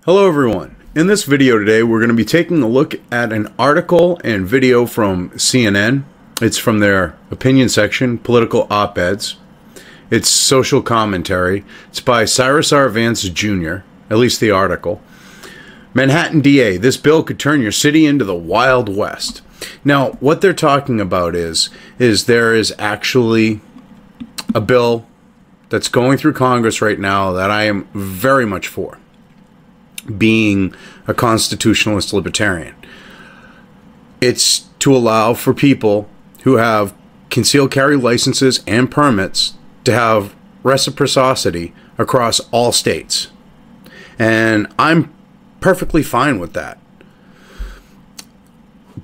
Hello everyone. In this video today we're going to be taking a look at an article and video from CNN. It's from their opinion section, political op-eds. It's social commentary. It's by Cyrus R. Vance Jr., at least the article. Manhattan DA, this bill could turn your city into the Wild West. Now, what they're talking about is there is actually a bill that's going through Congress right now that I am very much for, being a constitutionalist libertarian. It's to allow for people who have concealed carry licenses and permits to have reciprocity across all states. And I'm perfectly fine with that.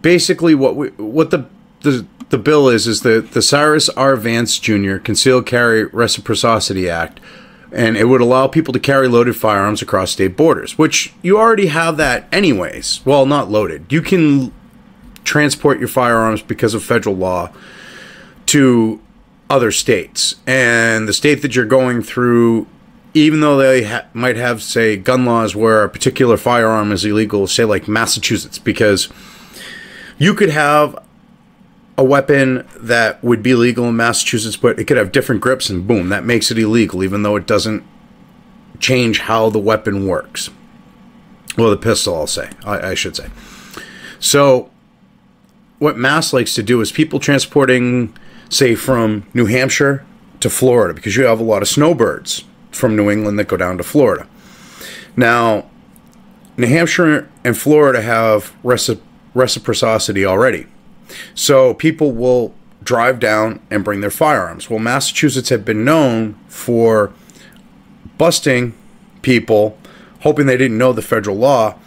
Basically what the bill is the Cyrus R. Vance Jr. Concealed Carry Reciprocity Act, and it would allow people to carry loaded firearms across state borders, which you already have that anyways. Well, not loaded. You can transport your firearms because of federal law to other states. And the state that you're going through, even though they might have, say, gun laws where a particular firearm is illegal, say like Massachusetts, because you could have a weapon that would be legal in Massachusetts, but it could have different grips, and boom, that makes it illegal, even though it doesn't change how the weapon works. Well, the pistol, I'll say, I should say. So what Mass likes to do is people transporting, say, from New Hampshire to Florida, because you have a lot of snowbirds from New England that go down to Florida. Now, New Hampshire and Florida have reciprocity already. So people will drive down and bring their firearms. Well, Massachusetts had been known for busting people, hoping they didn't know the federal law,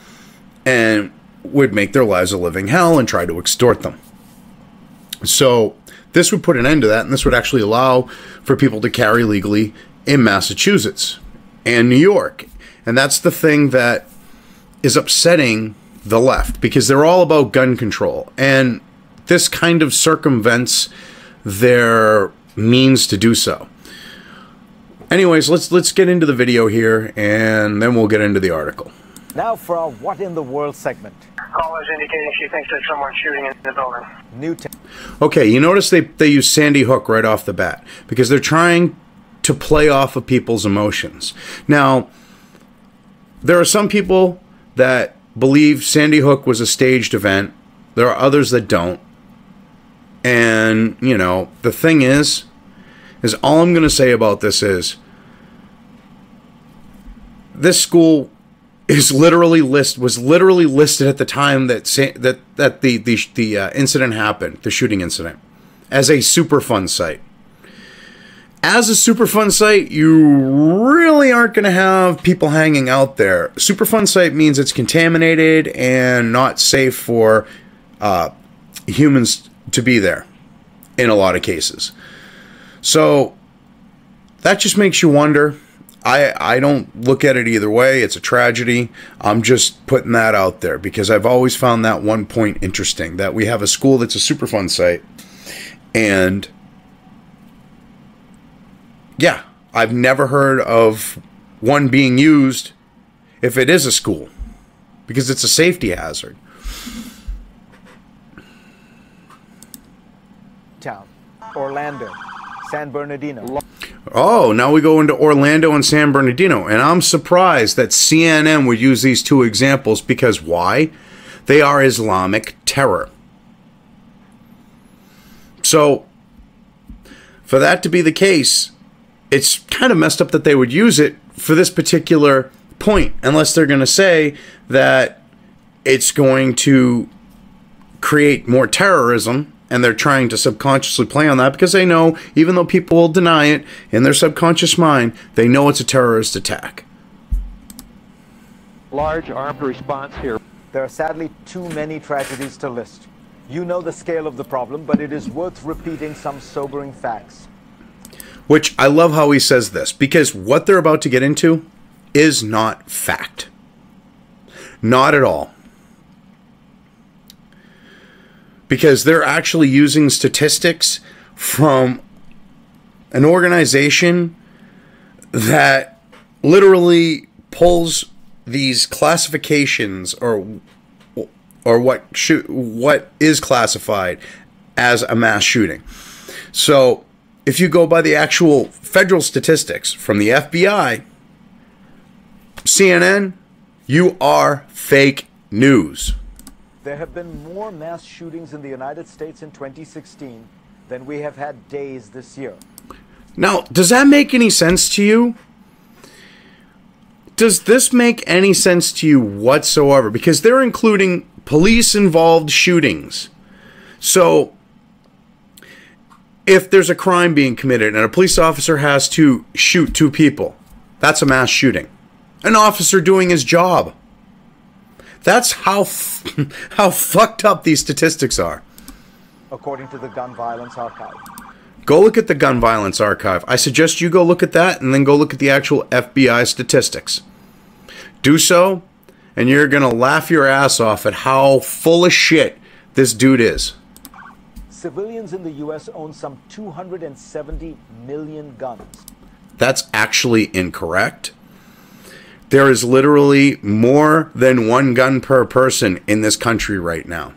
and would make their lives a living hell and try to extort them. So this would put an end to that, and this would actually allow for people to carry legally in Massachusetts and New York. And that's the thing that is upsetting the left, because they're all about gun control, and this kind of circumvents their means to do so. Anyways, let's get into the video here, and then we'll get into the article. Now for our What in the World segment. Callers indicating she thinks there's someone shooting in the building. Okay, you notice they use Sandy Hook right off the bat, because they're trying to play off of people's emotions. Now, there are some people that believe Sandy Hook was a staged event. There are others that don't. And, you know, the thing is all I'm going to say about this is this school is was literally listed at the time that the incident happened, the shooting incident, as a Superfund site. As a Superfund site, you really aren't going to have people hanging out there. Superfund site means it's contaminated and not safe for humans to be there in a lot of cases. So that just makes you wonder. I don't look at it either way. It's a tragedy. I'm just putting that out there because I've always found that one point interesting, that we have a school that's a Superfund site, and yeah, I've never heard of one being used if it is a school, because it's a safety hazard. Town, Orlando, San Bernardino. Oh, now we go into Orlando and San Bernardino, and I'm surprised that CNN would use these two examples, because why? They are Islamic terror. So, for that to be the case, it's kind of messed up that they would use it for this particular point, unless they're going to say that it's going to create more terrorism, and they're trying to subconsciously play on that, because they know, even though people will deny it in their subconscious mind, they know it's a terrorist attack. Large armed response here. There are sadly too many tragedies to list. You know the scale of the problem, but it is worth repeating some sobering facts. Which, I love how he says this, because what they're about to get into is not fact. Not at all. Because they're actually using statistics from an organization that literally pulls these classifications or what is classified as a mass shooting. So if you go by the actual federal statistics from the FBI, CNN, you are fake news. There have been more mass shootings in the United States in 2016 than we have had days this year. Now, does that make any sense to you? Does this make any sense to you whatsoever? Because they're including police-involved shootings. So, if there's a crime being committed and a police officer has to shoot 2 people, that's a mass shooting. An officer doing his job. That's how fucked up these statistics are. According to the Gun Violence Archive. Go look at the Gun Violence Archive. I suggest you go look at that and then go look at the actual FBI statistics. Do so, and you're going to laugh your ass off at how full of shit this dude is. Civilians in the U.S. own some 270 million guns. That's actually incorrect. There is literally more than 1 gun per person in this country right now.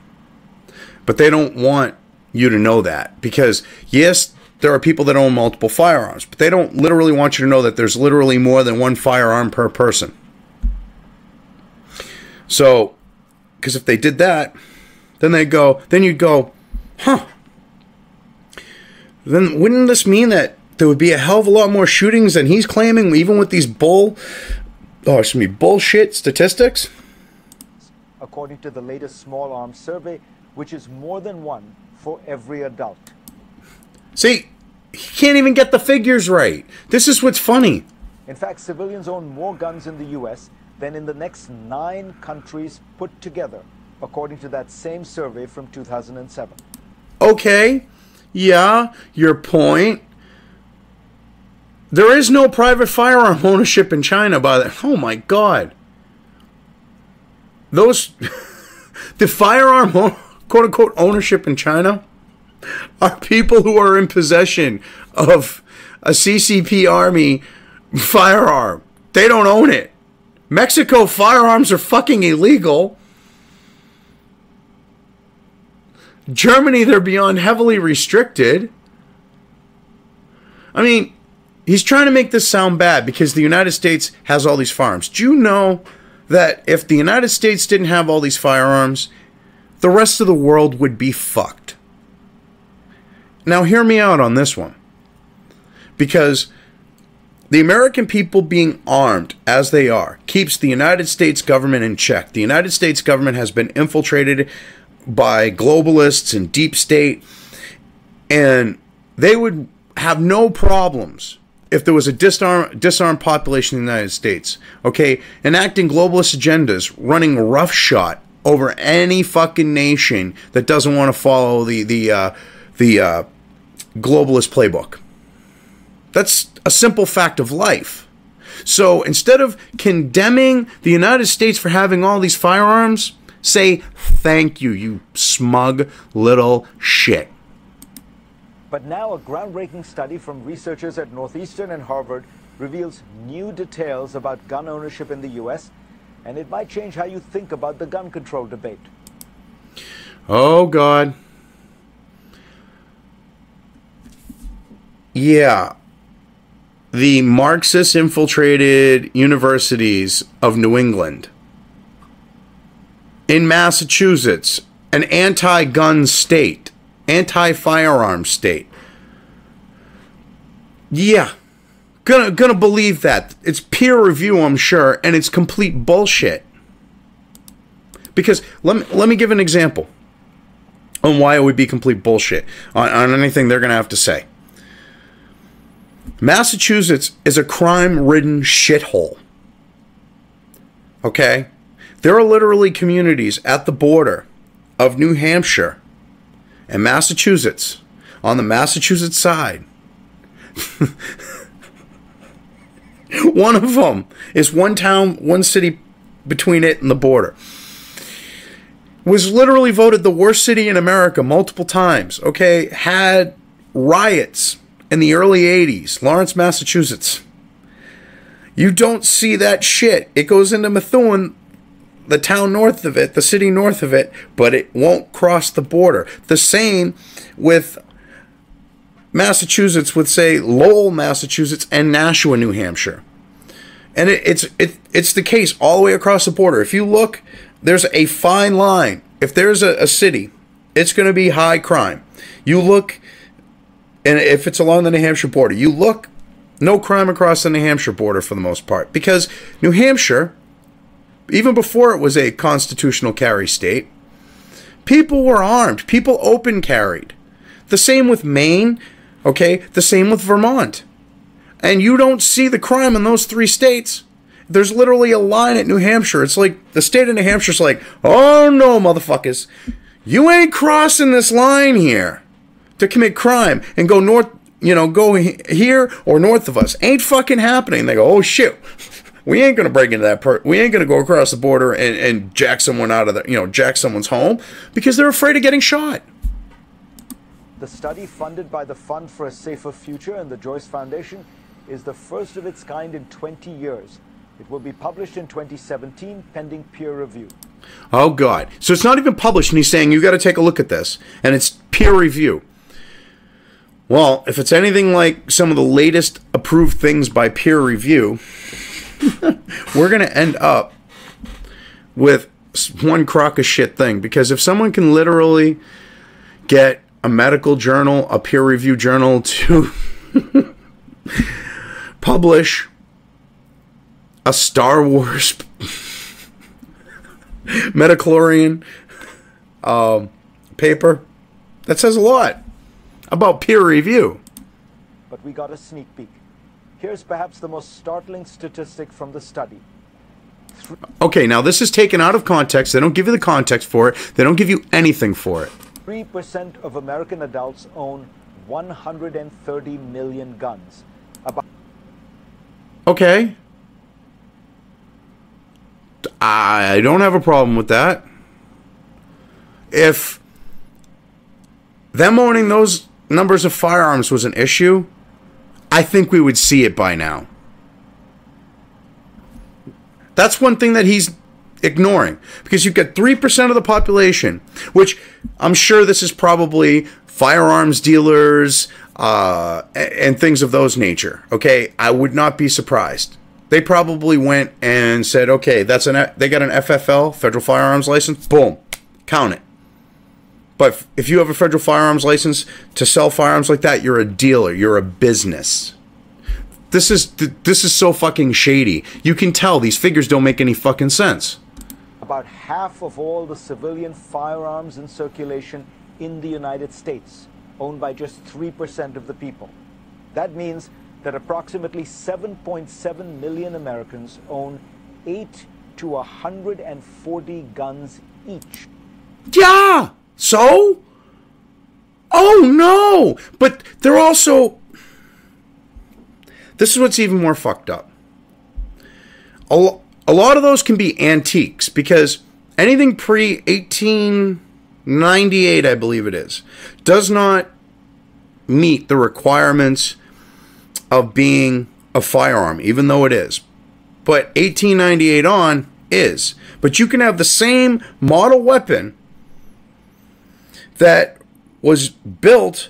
But they don't want you to know that. Because, yes, there are people that own multiple firearms. But they don't literally want you to know that there's literally more than 1 firearm per person. So, because if they did that, then you'd go, huh. Then wouldn't this mean that there would be a hell of a lot more shootings than he's claiming, even with these bullshit statistics? According to the latest small arms survey, which is more than 1 for every adult. See, he can't even get the figures right. This is what's funny. In fact, civilians own more guns in the U.S. than in the next 9 countries put together, according to that same survey from 2007. Okay, yeah, your point. There is no private firearm ownership in China, by the... Oh my God. The firearm, quote-unquote, ownership in China are people who are in possession of a CCP Army firearm. They don't own it. Mexico, firearms are fucking illegal. Germany, they're beyond heavily restricted. I mean, he's trying to make this sound bad because the United States has all these firearms. Do you know that if the United States didn't have all these firearms, the rest of the world would be fucked? Now, hear me out on this one. Because the American people being armed as they are keeps the United States government in check. The United States government has been infiltrated by globalists and deep state, and they would have no problems if there was a disarmed population in the United States, okay, enacting globalist agendas, running roughshod over any fucking nation that doesn't want to follow the globalist playbook. That's a simple fact of life. So instead of condemning the United States for having all these firearms, say thank you, you smug little shit. But now a groundbreaking study from researchers at Northeastern and Harvard reveals new details about gun ownership in the U.S., and it might change how you think about the gun control debate. Oh, God. Yeah. The Marxist-infiltrated universities of New England. In Massachusetts, an anti-gun state. Anti-firearm state. Yeah. Gonna believe that. It's peer review, I'm sure, and it's complete bullshit. Because, let me give an example on why it would be complete bullshit on anything they're gonna have to say. Massachusetts is a crime-ridden shithole. Okay? There are literally communities at the border of New Hampshire and Massachusetts, on the Massachusetts side. One of them is one town, one city between it and the border. Was literally voted the worst city in America multiple times, okay? Had riots in the early 80s. Lawrence, Massachusetts. You don't see that shit. It goes into Methuen, the town north of it, the city north of it, but it won't cross the border. The same with Massachusetts, with, say, Lowell, Massachusetts, and Nashua, New Hampshire. And it's the case all the way across the border. If you look, there's a fine line. If there's a city, it's going to be high crime. You look, and if it's along the New Hampshire border, you look, no crime across the New Hampshire border for the most part. Because New Hampshire, even before it was a constitutional carry state, people were armed. People open carried. The same with Maine, okay? The same with Vermont. And you don't see the crime in those three states. There's literally a line at New Hampshire. It's like the state of New Hampshire's like, oh no, motherfuckers. You ain't crossing this line here to commit crime and go north, go here or north of us. Ain't fucking happening. They go, oh shit. We ain't going to break into that we ain't going to go across the border and jack someone out of the, jack someone's home because they're afraid of getting shot. The study, funded by the Fund for a Safer Future and the Joyce Foundation, is the first of its kind in 20 years. It will be published in 2017, pending peer review. Oh, God. So it's not even published, and he's saying, you got to take a look at this, and it's peer review. Well, if it's anything like some of the latest approved things by peer review, we're going to end up with one crock of shit thing. Because if someone can literally get a medical journal, a peer review journal to publish a Star Wars metachlorian paper, that says a lot about peer review. But we got a sneak peek. Here's perhaps the most startling statistic from the study. Okay, now this is taken out of context. They don't give you the context for it. They don't give you anything for it. 3% of American adults own 130 million guns. Okay. I don't have a problem with that. If them owning those numbers of firearms was an issue, I think we would see it by now. That's one thing that he's ignoring. Because you've got 3% of the population, which I'm sure this is probably firearms dealers and things of those nature. Okay, I would not be surprised. They probably went and said, okay, they got an FFL, Federal Firearms License, boom, count it. But if you have a federal firearms license to sell firearms like that, you're a dealer, you're a business. This is so fucking shady. You can tell these figures don't make any fucking sense. About half of all the civilian firearms in circulation in the United States, owned by just 3% of the people. That means that approximately 7.7 million Americans own 8 to 140 guns each. Yeah! So? Oh no! But they're also... This is what's even more fucked up. A lot of those can be antiques, because anything pre-1898, I believe it is, does not meet the requirements of being a firearm, even though it is. But 1898 on is. But you can have the same model weapon that was built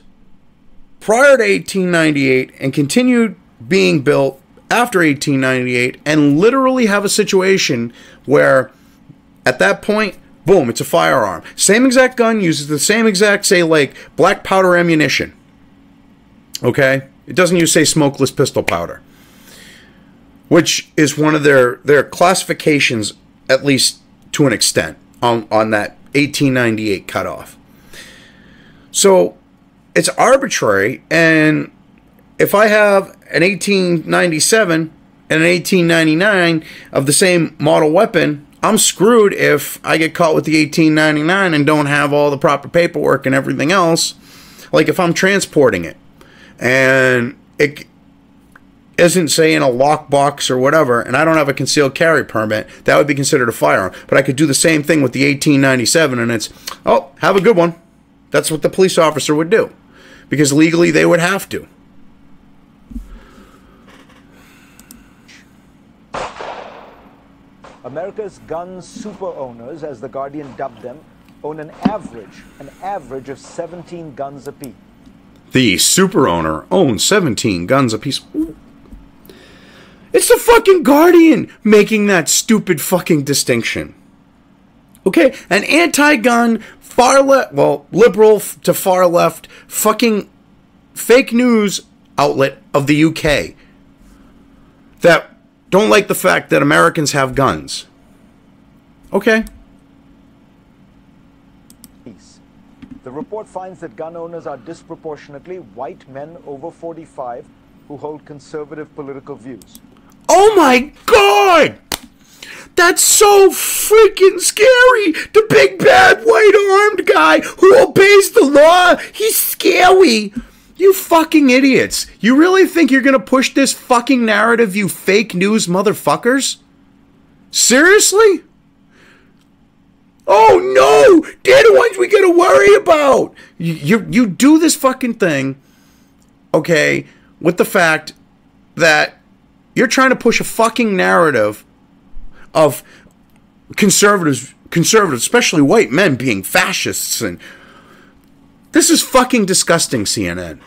prior to 1898 and continued being built after 1898, and literally have a situation where at that point, boom, it's a firearm. Same exact gun, uses the same exact, say, like, black powder ammunition. Okay? It doesn't use, say, smokeless pistol powder, which is one of their classifications, at least to an extent, on that 1898 cutoff. So it's arbitrary, and if I have an 1897 and an 1899 of the same model weapon, I'm screwed if I get caught with the 1899 and don't have all the proper paperwork and everything else. Like if I'm transporting it and it isn't, say, in a lockbox or whatever, and I don't have a concealed carry permit, that would be considered a firearm. But I could do the same thing with the 1897, and it's, oh, have a good one. That's what the police officer would do, because legally they would have to. America's gun super owners, as The Guardian dubbed them, own an average of 17 guns apiece. The super owner owns 17 guns apiece. It's the fucking Guardian making that stupid fucking distinction. Okay? An anti-gun, far left, well, liberal to far left, fucking fake news outlet of the UK that don't like the fact that Americans have guns. Okay? The report finds that gun owners are disproportionately white men over 45 who hold conservative political views. Oh my God! That's so freaking scary! The big bad white armed guy who obeys the law! He's scary! You fucking idiots! You really think you're gonna push this fucking narrative, you fake news motherfuckers? Seriously? Oh no! They're the ones we gotta worry about! You do this fucking thing, okay, with the fact that you're trying to push a fucking narrative of conservatives, especially white men, being fascists, and this is fucking disgusting, CNN.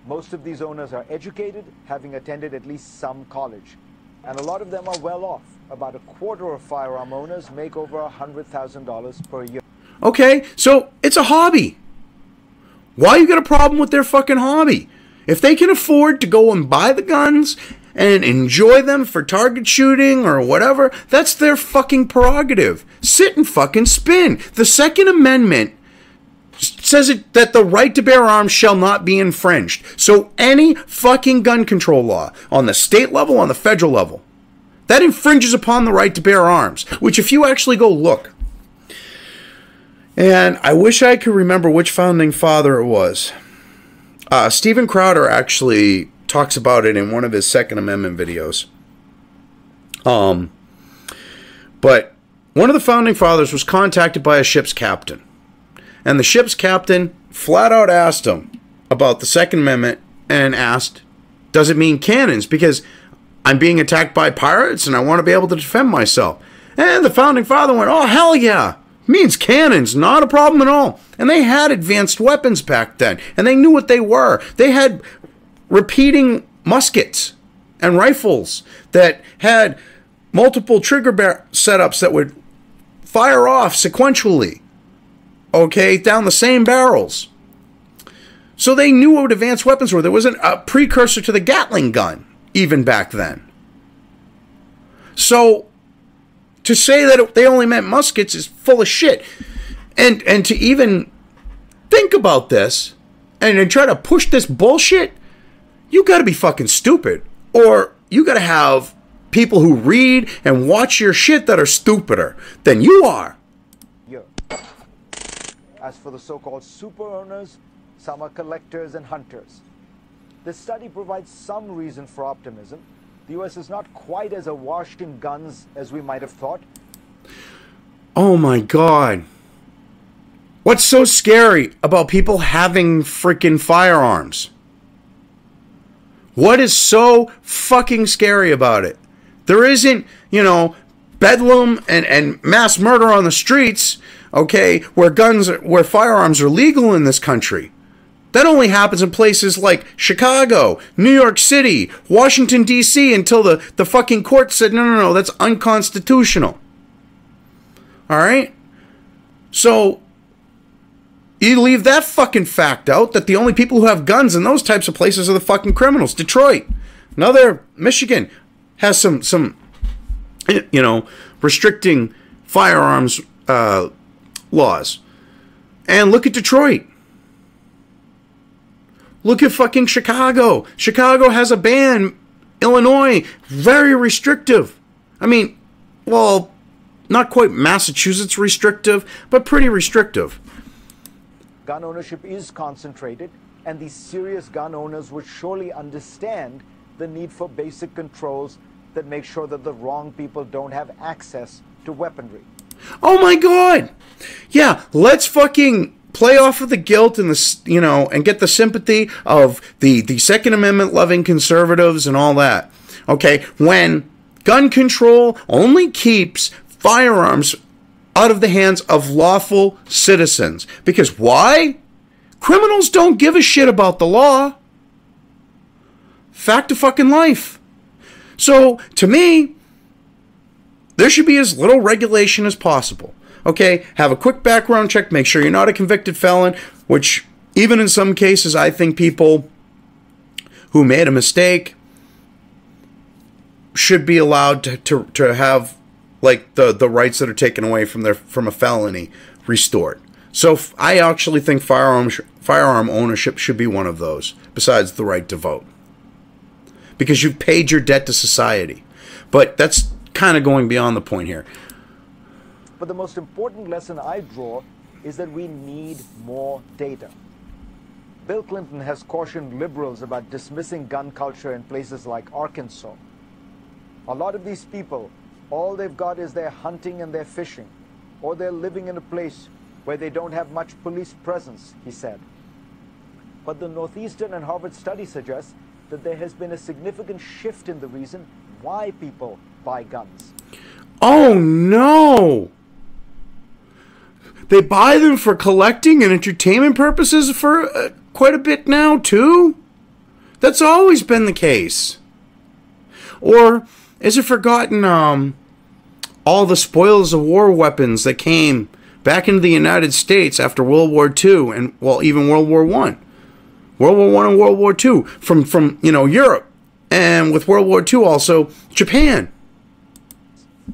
Most of these owners are educated, having attended at least some college. And a lot of them are well off. About a quarter of firearm owners make over $100,000 per year. Okay, so it's a hobby. Why you got a problem with their fucking hobby? If they can afford to go and buy the guns and enjoy them for target shooting or whatever, that's their fucking prerogative. Sit and fucking spin. The Second Amendment says that the right to bear arms shall not be infringed. So any fucking gun control law on the state level, on the federal level, that infringes upon the right to bear arms, which if you actually go look, and I wish I could remember which founding father it was. Stephen Crowder actually talks about it in one of his Second Amendment videos. But one of the founding fathers was contacted by a ship's captain. And the ship's captain flat out asked him about the Second Amendment and asked, does it mean cannons? Because I'm being attacked by pirates and I want to be able to defend myself. And the founding father went, oh, hell yeah. It means cannons, not a problem at all. And they had advanced weapons back then. And they knew what they were. They had repeating muskets and rifles that had multiple trigger setups that would fire off sequentially. Okay, down the same barrels. So they knew what advanced weapons were. There wasn't a precursor to the Gatling gun, even back then. So to say that they only meant muskets is full of shit. And to even think about this and try to push this bullshit, you got to be fucking stupid. Or you got to have people who read and watch your shit that are stupider than you are. As for the so-called super owners, some are collectors and hunters. This study provides some reason for optimism. The U.S. is not quite as awash in guns as we might have thought. Oh my God. What's so scary about people having freaking firearms? What is so fucking scary about it? There isn't, bedlam and mass murder on the streets, okay, where firearms are legal in this country. That only happens in places like Chicago, New York City, Washington, D.C. until the fucking court said, no, that's unconstitutional. All right? So you leave that fucking fact out that the only people who have guns in those types of places are the fucking criminals. Detroit, Michigan has some restricting firearms laws. And look at Detroit. Look at fucking Chicago. Chicago has a ban. Illinois, very restrictive. I mean, well, not quite Massachusetts restrictive, but pretty restrictive. Gun ownership is concentrated, and these serious gun owners would surely understand the need for basic controls that make sure that the wrong people don't have access to weaponry. Oh my God! Yeah, let's fucking play off of the guilt and and get the sympathy of the Second Amendment loving conservatives and all that. Okay, when gun control only keeps firearms out of the hands of lawful citizens. Because why? Criminals don't give a shit about the law. Fact of fucking life. So, to me, there should be as little regulation as possible. Okay, have a quick background check, make sure you're not a convicted felon, which even in some cases I think people who made a mistake should be allowed to have like the rights that are taken away from a felony restored. So I actually think firearm ownership should be one of those, besides the right to vote. Because you've paid your debt to society. But that's kind of going beyond the point here. But the most important lesson I draw is that we need more data. Bill Clinton has cautioned liberals about dismissing gun culture in places like Arkansas. A lot of these people, all they've got is their hunting and their fishing, or they're living in a place where they don't have much police presence, he said. But the Northeastern and Harvard study suggests that there has been a significant shift in the reason why people buy guns. Oh no! They buy them for collecting and entertainment purposes for quite a bit now, too? That's always been the case. Or is it forgotten all the spoils of war weapons that came back into the United States after World War II and, well, even World War I? World War I and World War II from Europe. And with World War II also, Japan.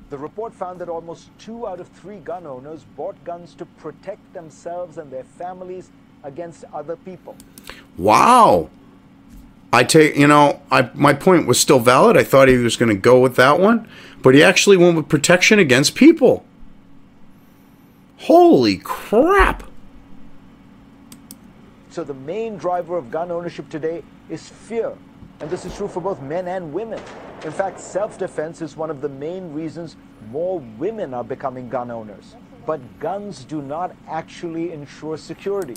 The report found that almost 2 out of 3 gun owners bought guns to protect themselves and their families against other people. Wow. My point was still valid. I thought he was going to go with that one. But he actually went with protection against people. Holy crap. So the main driver of gun ownership today is fear. And this is true for both men and women. In fact, self-defense is one of the main reasons more women are becoming gun owners. But guns do not actually ensure security.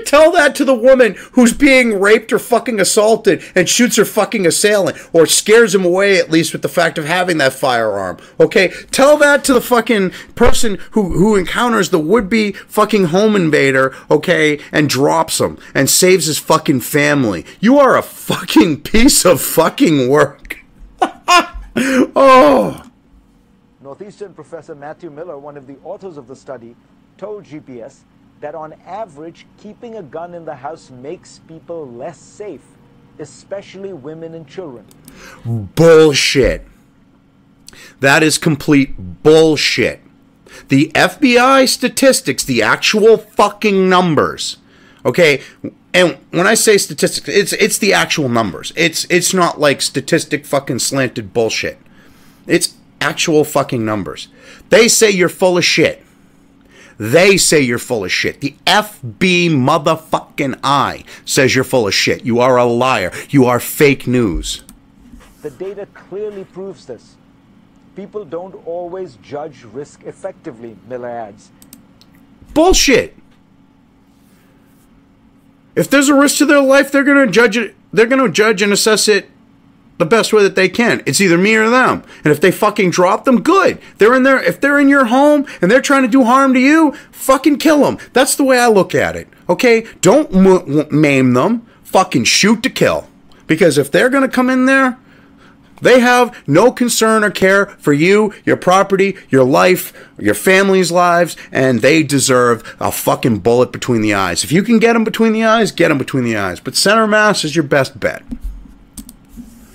Tell that to the woman who's being raped or fucking assaulted and shoots her fucking assailant, or scares him away at least with the fact of having that firearm. Okay? Tell that to the fucking person who encounters the would-be fucking home invader, okay, and drops him and saves his fucking family. You are a fucking piece of fucking work. Oh. Northeastern Professor Matthew Miller, one of the authors of the study, told GPS that on average, keeping a gun in the house makes people less safe, especially women and children. Bullshit. That is complete bullshit. The FBI statistics, the actual fucking numbers, okay? And when I say statistics, it's the actual numbers. It's not like statistic fucking slanted bullshit. It's actual fucking numbers. They say you're full of shit. They say you're full of shit. The FB motherfucking I says you're full of shit. You are a liar. You are fake news. The data clearly proves this. People don't always judge risk effectively, Miller adds. Bullshit. If there's a risk to their life, they're going to judge it. They're going to judge and assess it the best way that they can. It's either me or them. And if they fucking drop them, good. They're in there. If they're in your home and they're trying to do harm to you, fucking kill them. That's the way I look at it. Okay? Don't maim them. Fucking shoot to kill. Because if they're going to come in there, they have no concern or care for you, your property, your life, your family's lives, and they deserve a fucking bullet between the eyes. If you can get them between the eyes, get them between the eyes. But center mass is your best bet.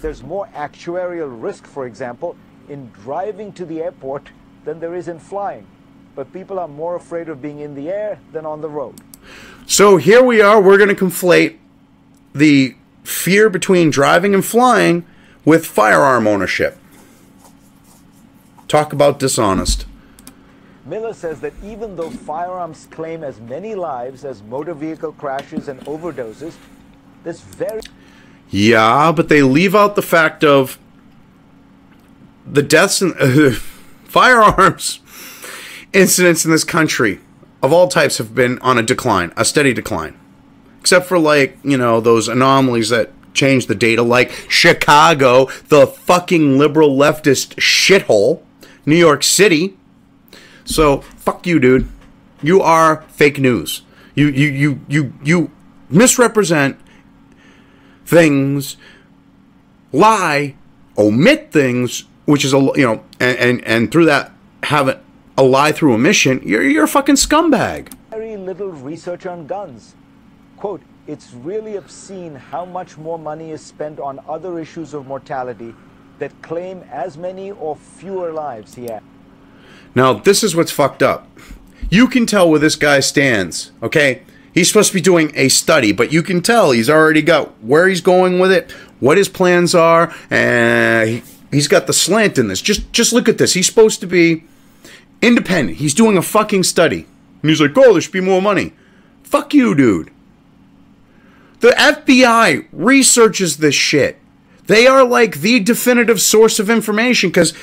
There's more actuarial risk, for example, in driving to the airport than there is in flying. But people are more afraid of being in the air than on the road. So here we are. We're going to conflate the fear between driving and flying with firearm ownership. Talk about dishonest. Miller says that even though firearms claim as many lives as motor vehicle crashes and overdoses, this very... Yeah, but they leave out the fact of the deaths and firearms incidents in this country. of all types have been on a decline, a steady decline. Except for, like, you know, those anomalies that change the data, like Chicago, the fucking liberal leftist shithole, New York City. So, fuck you, dude. You are fake news. You misrepresent things, lie, omit things, which is a, you know, and through that have a lie through omission. You're a fucking scumbag. Very little research on guns. Quote, it's really obscene how much more money is spent on other issues of mortality that claim as many or fewer lives, he added. Now, this is what's fucked up. You can tell where this guy stands, okay? He's supposed to be doing a study, but you can tell he's already got where he's going with it, what his plans are, and he's got the slant in this. Just look at this. He's supposed to be independent. He's doing a fucking study. And he's like, oh, there should be more money. Fuck you, dude. The FBI researches this shit. They are like the definitive source of information because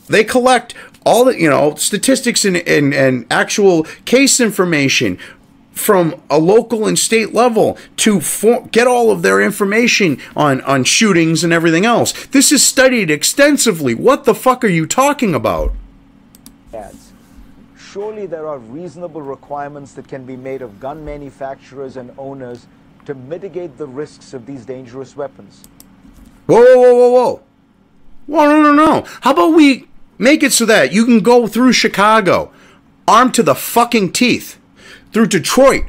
they collect all the, you know, statistics and actual case information from a local and state level to get all of their information on shootings and everything else. This is studied extensively. What the fuck are you talking about? Surely there are reasonable requirements that can be made of gun manufacturers and owners to mitigate the risks of these dangerous weapons. Whoa, whoa, whoa, whoa, whoa. Whoa, no. How about we make it so that you can go through Chicago armed to the fucking teeth, through Detroit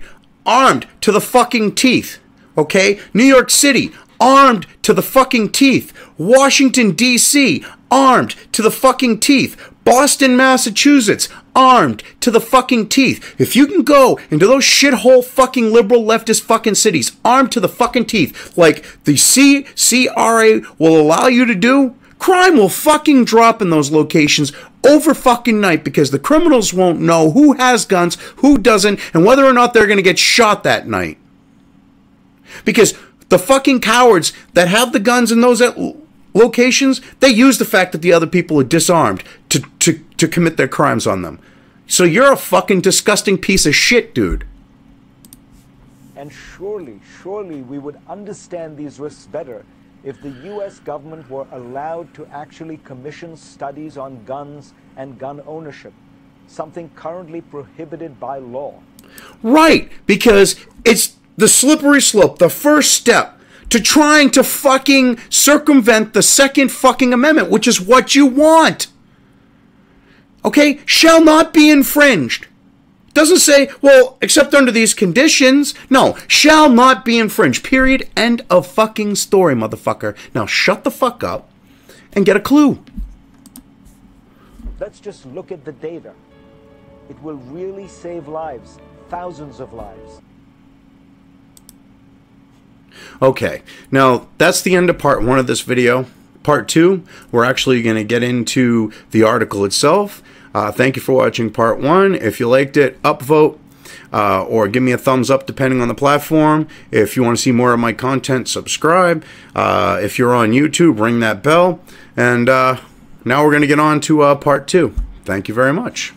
armed to the fucking teeth, okay? New York City armed to the fucking teeth, Washington, D.C. armed to the fucking teeth, Boston, Massachusetts armed to the fucking teeth. If you can go into those shithole fucking liberal leftist fucking cities armed to the fucking teeth, like the CCRA will allow you to do, crime will fucking drop in those locations over fucking night because the criminals won't know who has guns, who doesn't, and whether or not they're going to get shot that night. Because the fucking cowards that have the guns in those locations, they use the fact that the other people are disarmed to commit their crimes on them. So you're a fucking disgusting piece of shit, dude. And surely we would understand these risks better if the U.S. government were allowed to actually commission studies on guns and gun ownership, something currently prohibited by law. Right, because it's the slippery slope, the first step to trying to fucking circumvent the Second fucking Amendment, which is what you want. Okay? Shall not be infringed. Doesn't say, well, except under these conditions. No, shall not be infringed. Period. End of fucking story, motherfucker. Now shut the fuck up and get a clue. Let's just look at the data. It will really save lives, thousands of lives. Okay, now that's the end of part 1 of this video. Part 2, we're actually going to get into the article itself. Thank you for watching part 1. If you liked it, upvote or give me a thumbs up depending on the platform. If you want to see more of my content, subscribe. If you're on YouTube, ring that bell. And now we're going to get on to part 2. Thank you very much.